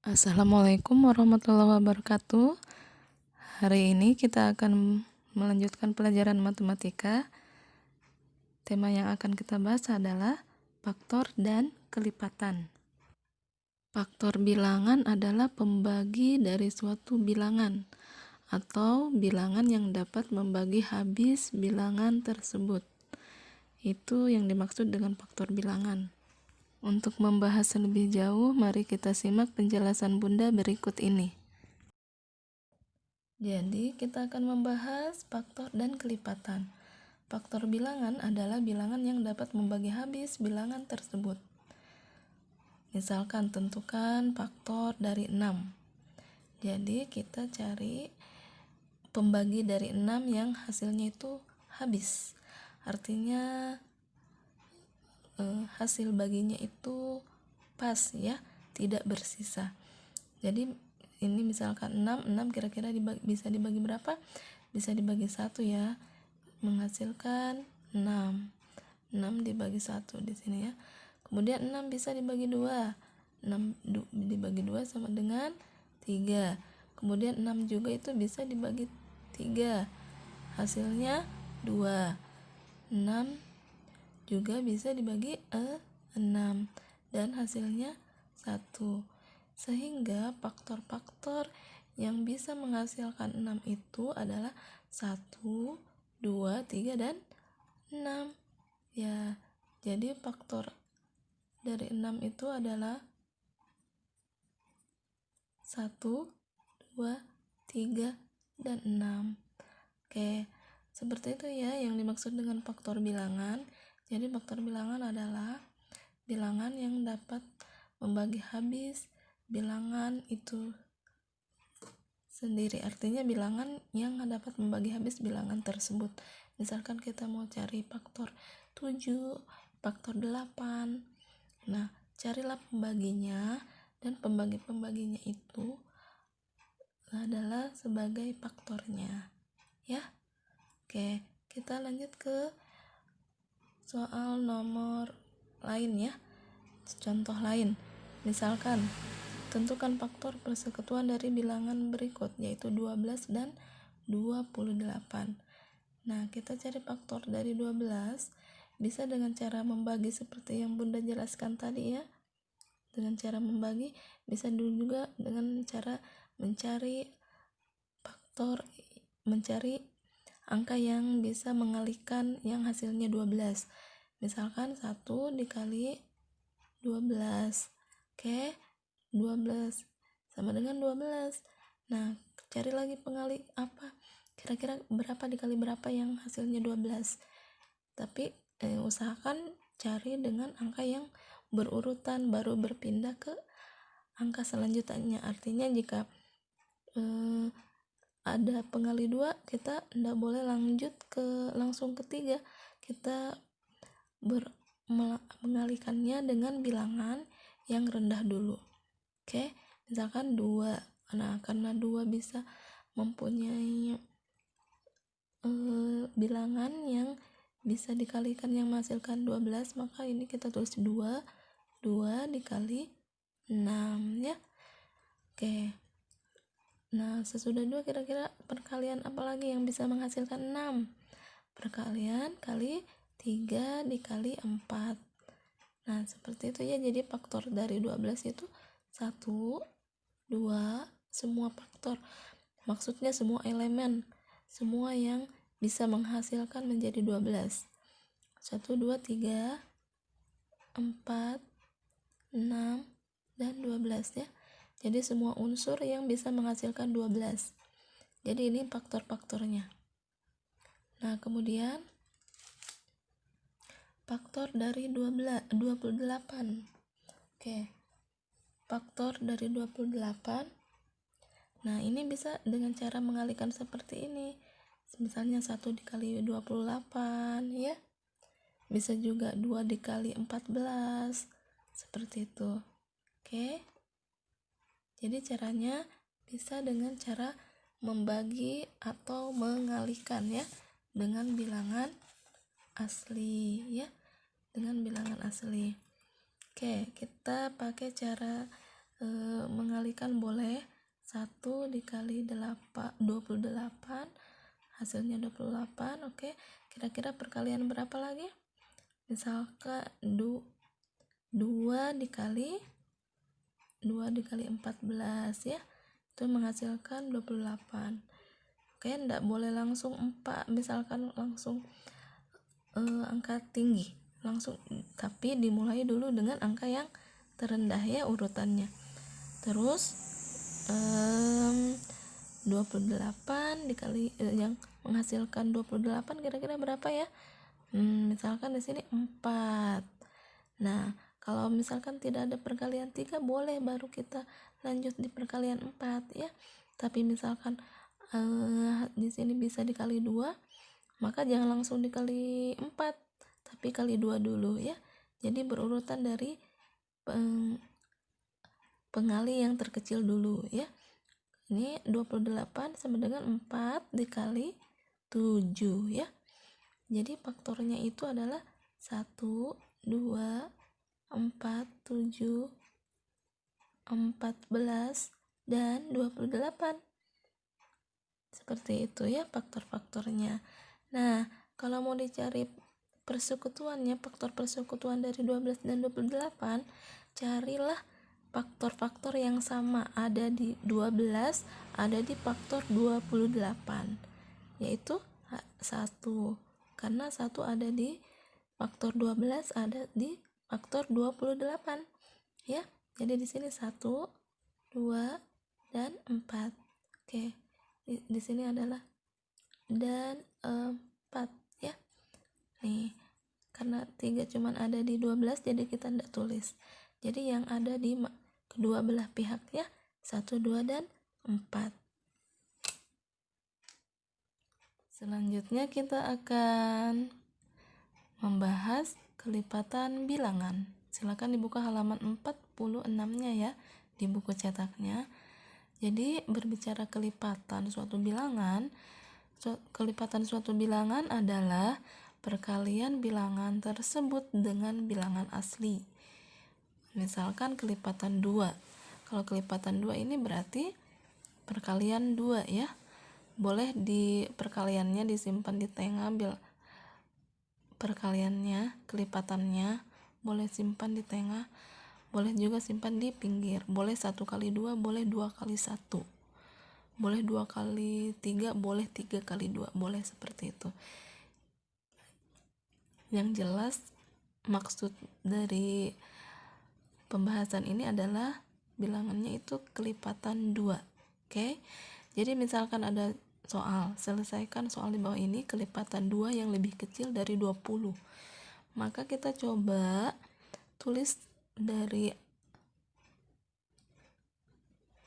Assalamualaikum warahmatullahi wabarakatuh. Hari ini kita akan melanjutkan pelajaran matematika. Tema yang akan kita bahas adalah faktor dan kelipatan. Faktor bilangan adalah pembagi dari suatu bilangan atau bilangan yang dapat membagi habis bilangan tersebut. Itu yang dimaksud dengan faktor bilangan. Untuk membahas lebih jauh, mari kita simak penjelasan Bunda berikut ini. Jadi, kita akan membahas faktor dan kelipatan. Faktor bilangan adalah bilangan yang dapat membagi habis bilangan tersebut. Misalkan, tentukan faktor dari 6. Jadi, kita cari pembagi dari 6 yang hasilnya itu habis. Artinya, hasil baginya itu pas ya, tidak bersisa. Jadi ini misalkan 6 kira-kira bisa dibagi berapa? Bisa dibagi 1 ya, menghasilkan 6 dibagi 1 di sini ya. Kemudian 6 bisa dibagi 2, 6 dibagi 2 sama dengan 3. Kemudian 6 juga itu bisa dibagi 3, hasilnya 2. 6 juga bisa dibagi 6 dan hasilnya 1. Sehingga faktor-faktor yang bisa menghasilkan 6 itu adalah 1, 2, 3, dan 6. Ya, jadi faktor dari 6 itu adalah 1, 2, 3, dan 6. Oke, seperti itu ya yang dimaksud dengan faktor bilangan. Jadi faktor bilangan adalah bilangan yang dapat membagi habis bilangan itu sendiri. Artinya bilangan yang dapat membagi habis bilangan tersebut. Misalkan kita mau cari faktor 7, faktor 8. Nah, carilah pembaginya, dan pembagi-pembaginya itu adalah sebagai faktornya. Ya. Oke, kita lanjut ke soal nomor lain ya. Contoh lain, misalkan tentukan faktor persekutuan dari bilangan berikut, yaitu 12 dan 28. Nah, kita cari faktor dari 12 bisa dengan cara membagi seperti yang Bunda jelaskan tadi ya. Dengan cara membagi, bisa juga dengan cara mencari angka yang bisa mengalikan yang hasilnya 12. Misalkan 1 dikali 12. Oke, 12 sama dengan 12. Nah, cari lagi pengali apa? Kira-kira berapa dikali berapa yang hasilnya 12. Tapi usahakan cari dengan angka yang berurutan, baru berpindah ke angka selanjutnya. Artinya jika ada pengali 2, kita tidak boleh langsung ke 3. Kita mengalikannya dengan bilangan yang rendah dulu. Oke, misalkan 2. Nah, karena 2 bisa mempunyai bilangan yang bisa dikalikan yang menghasilkan 12, maka ini kita tulis 2 dikali 6 ya. Oke. Nah, sesudah 2 kira-kira perkalian apa lagi yang bisa menghasilkan 6? Perkalian kali 3 dikali 4. Nah, seperti itu ya. Jadi faktor dari 12 itu 1, 2, semua faktor. Maksudnya semua elemen, semua yang bisa menghasilkan menjadi 12. 1, 2, 3, 4, 6, dan 12 ya. Jadi semua unsur yang bisa menghasilkan 12. Jadi ini faktor-faktornya. Nah, kemudian faktor dari 28. Oke. Faktor dari 28. Nah, ini bisa dengan cara mengalihkan seperti ini. Misalnya 1 dikali 28 ya. Bisa juga 2 dikali 14. Seperti itu. Oke. Jadi caranya bisa dengan cara membagi atau mengalihkan ya, dengan bilangan asli ya, dengan bilangan asli. Oke, kita pakai cara mengalihkan dikalikan boleh. 1 dikali 28 hasilnya 28. Oke, kira-kira perkalian berapa lagi? Misalkan 2 dikali 14 ya, itu menghasilkan 28. Oke, enggak boleh langsung 4, misalkan langsung angka tinggi langsung, tapi dimulai dulu dengan angka yang terendah ya urutannya. Terus 28 dikali yang menghasilkan 28 kira-kira berapa ya? Misalkan di sini 4. Nah, kalau misalkan tidak ada perkalian 3 boleh baru kita lanjut di perkalian 4 ya. Tapi misalkan di sini bisa dikali 2, maka jangan langsung dikali 4, tapi kali 2 dulu ya. Jadi berurutan dari pengali yang terkecil dulu ya. Ini 28 sama dengan 4 dikali 7 ya. Jadi faktornya itu adalah 1, 2, 4, 7, 14, dan 28. Seperti itu ya faktor-faktornya. Nah, kalau mau dicari persekutuannya, faktor persekutuan dari 12 dan 28, carilah faktor-faktor yang sama ada di 12, ada di faktor 28, yaitu 1, karena 1 ada di faktor 12, ada di faktor 28 ya. Jadi di sini 1, 2, dan 4. Oke, di sini adalah dan 4 ya. Nih, karena 3 cuman ada di 12 jadi kita tidak tulis. Jadi yang ada di kedua belah pihak ya, 1, 2, dan 4. Selanjutnya kita akan membahas kelipatan bilangan. Silakan dibuka halaman 46-nya ya di buku cetaknya. Jadi berbicara kelipatan suatu bilangan adalah perkalian bilangan tersebut dengan bilangan asli. Misalkan kelipatan 2. Kalau kelipatan 2 ini berarti perkalian 2 ya. Boleh di perkaliannya disimpan di tengah, perkaliannya, kelipatannya boleh simpan di tengah, boleh juga simpan di pinggir. Boleh 1 kali 2, boleh 2 kali 1, boleh 2 kali 3, boleh 3 kali 2, boleh seperti itu. Yang jelas maksud dari pembahasan ini adalah bilangannya itu kelipatan 2. Oke. Jadi misalkan ada soal, selesaikan soal di bawah ini kelipatan 2 yang lebih kecil dari 20. Maka kita coba tulis dari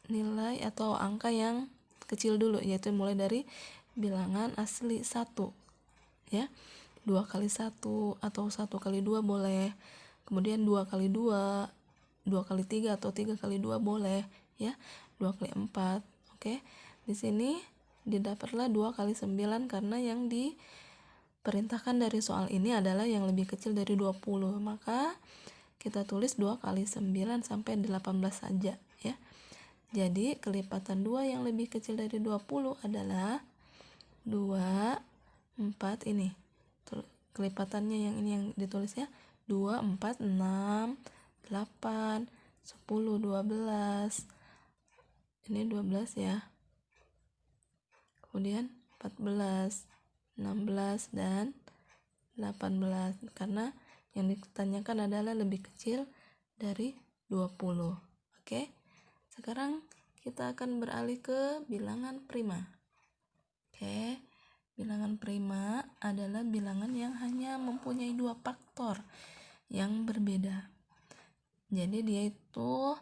nilai atau angka yang kecil dulu, yaitu mulai dari bilangan asli 1 ya. 2 kali 1 atau 1 kali 2 boleh. Kemudian 2 kali 2, 2 kali 3 atau 3 kali 2 boleh ya. 2 kali 4. Oke. Di sini didapatlah 2 kali 9 karena yang diperintahkan dari soal ini adalah yang lebih kecil dari 20. Maka kita tulis 2 kali 9 sampai 18 saja ya. Jadi kelipatan 2 yang lebih kecil dari 20 adalah 2, 4 ini. Kelipatannya yang ini yang ditulis ya. 2, 4, 6, 8, 10, 12. Ini 12 ya. Kemudian 14, 16, dan 18. Karena yang ditanyakan adalah lebih kecil dari 20. Oke. Sekarang kita akan beralih ke bilangan prima. Oke. Bilangan prima adalah bilangan yang hanya mempunyai 2 faktor yang berbeda. Jadi dia itu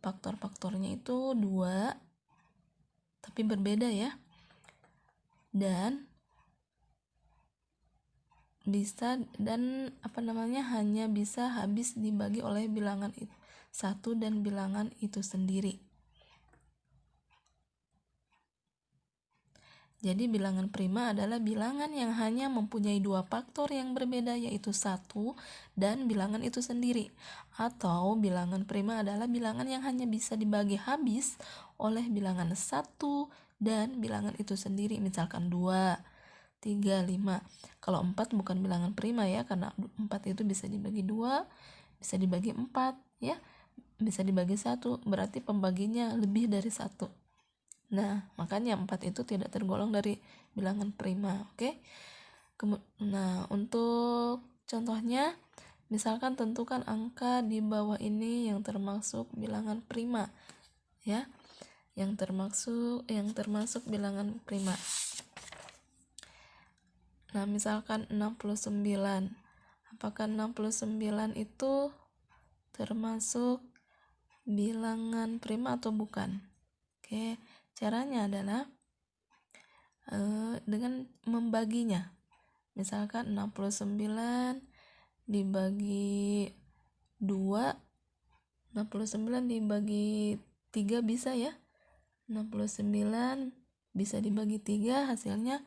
faktor-faktornya itu 2 tapi berbeda ya. Dan hanya bisa habis dibagi oleh bilangan 1 dan bilangan itu sendiri. Jadi bilangan prima adalah bilangan yang hanya mempunyai dua faktor yang berbeda, yaitu 1 dan bilangan itu sendiri. Atau bilangan prima adalah bilangan yang hanya bisa dibagi habis oleh bilangan 1 dan bilangan itu sendiri, misalkan 2, 3, 5. Kalau 4 bukan bilangan prima ya, karena 4 itu bisa dibagi 2, bisa dibagi 4 ya, bisa dibagi 1, berarti pembaginya lebih dari 1. Nah, makanya 4 itu tidak tergolong dari bilangan prima, oke? Nah, untuk contohnya, misalkan tentukan angka di bawah ini yang termasuk bilangan prima, ya. Yang termasuk bilangan prima. Nah, misalkan 69. Apakah 69 itu termasuk bilangan prima atau bukan? Oke. Caranya adalah dengan membaginya. Misalkan 69 dibagi 2, 69 dibagi 3 bisa ya. 69 bisa dibagi 3, hasilnya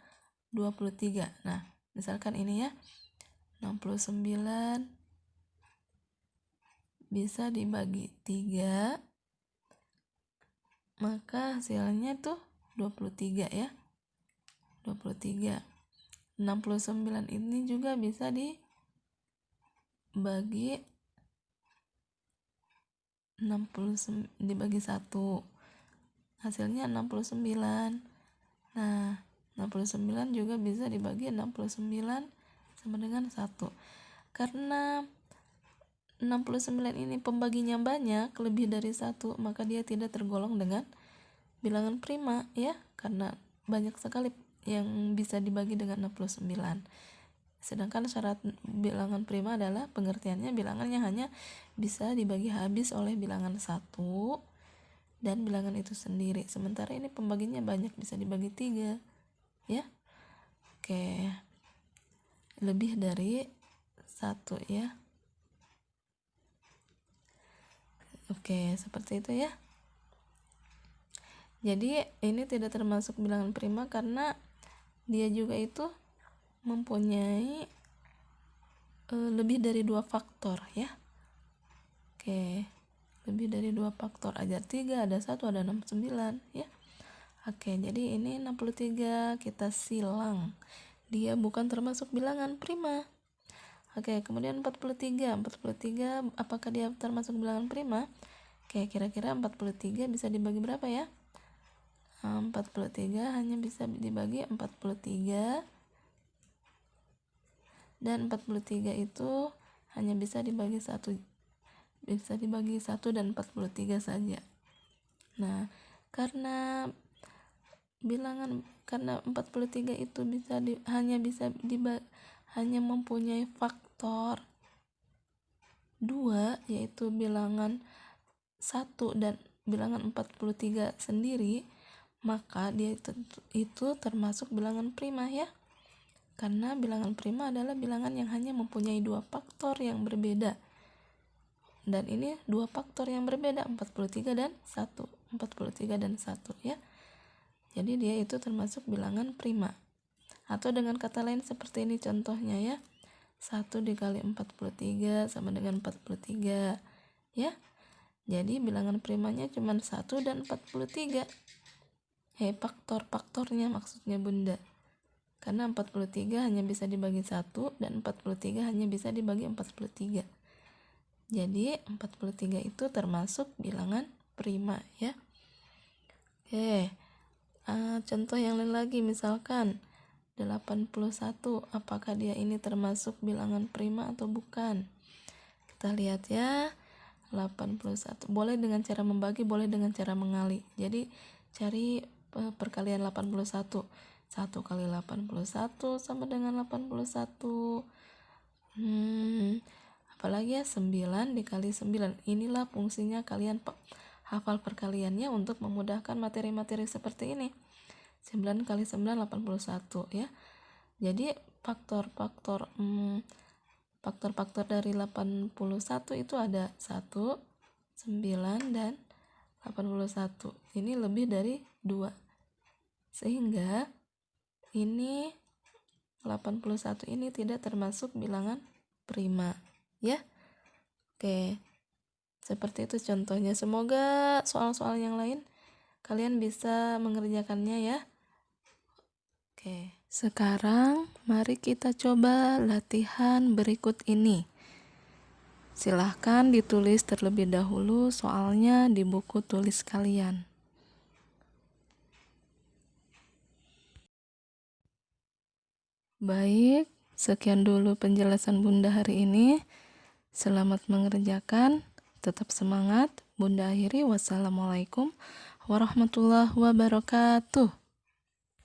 23. Nah, misalkan ini ya. 69 bisa dibagi 3, maka hasilnya tuh 23 ya. 23. 69 ini juga bisa dibagi 1. Hasilnya 69. Nah, 69 juga bisa dibagi 69 sama dengan 1. Karena 69 ini pembaginya banyak, lebih dari 1, maka dia tidak tergolong dengan bilangan prima ya, karena banyak sekali yang bisa dibagi dengan 69. Sedangkan syarat bilangan prima adalah pengertiannya bilangan yang hanya bisa dibagi habis oleh bilangan 1 dan bilangan itu sendiri. Sementara ini pembaginya banyak, bisa dibagi 3 ya. Oke. Lebih dari 1 ya. Oke, seperti itu ya. Jadi ini tidak termasuk bilangan prima karena dia juga itu mempunyai lebih dari 2 faktor ya. Oke, lebih dari 2 faktor. Ajar 3, ada 1, ada 69 ya. Oke, jadi ini 63 kita silang. Dia bukan termasuk bilangan prima. Oke, kemudian 43. 43 apakah dia termasuk bilangan prima? Oke, kira-kira 43 bisa dibagi berapa ya? 43 hanya bisa dibagi 43, dan 43 itu hanya bisa dibagi 1 dan 43 saja. Nah, karena 43 itu hanya mempunyai faktor 2, yaitu bilangan 1 dan bilangan 43 sendiri, maka dia itu termasuk bilangan prima ya. Karena bilangan prima adalah bilangan yang hanya mempunyai 2 faktor yang berbeda. Dan ini 2 faktor yang berbeda, 43 dan 1. 43 dan 1 ya. Jadi dia itu termasuk bilangan prima. Atau dengan kata lain seperti ini contohnya ya. 1 dikali 43 sama dengan 43 ya. Jadi bilangan primanya cuma 1 dan 43. Faktor-faktornya maksudnya Bunda. Karena 43 hanya bisa dibagi 1 dan 43 hanya bisa dibagi 43. Jadi 43 itu termasuk bilangan prima ya. Oke. Contoh yang lain lagi, misalkan 81, apakah dia ini termasuk bilangan prima atau bukan? Kita lihat ya. 81 boleh dengan cara membagi, boleh dengan cara mengali. Jadi cari perkalian 81. 1 kali 81 sama dengan 81. Apalagi ya, 9 dikali 9. Inilah fungsinya kalian hafal perkaliannya untuk memudahkan materi-materi seperti ini. 9 kali 9 81 ya. Jadi faktor-faktor dari 81 itu ada 1, 9 dan 81. Ini lebih dari 2. Sehingga ini 81 ini tidak termasuk bilangan prima ya. Oke, seperti itu contohnya. Semoga soal-soal yang lain kalian bisa mengerjakannya ya. Oke, sekarang mari kita coba latihan berikut ini. Silahkan ditulis terlebih dahulu soalnya di buku tulis kalian. Baik, sekian dulu penjelasan Bunda hari ini. Selamat mengerjakan, tetap semangat. Bunda akhiri, wassalamualaikum warahmatullahi wabarakatuh.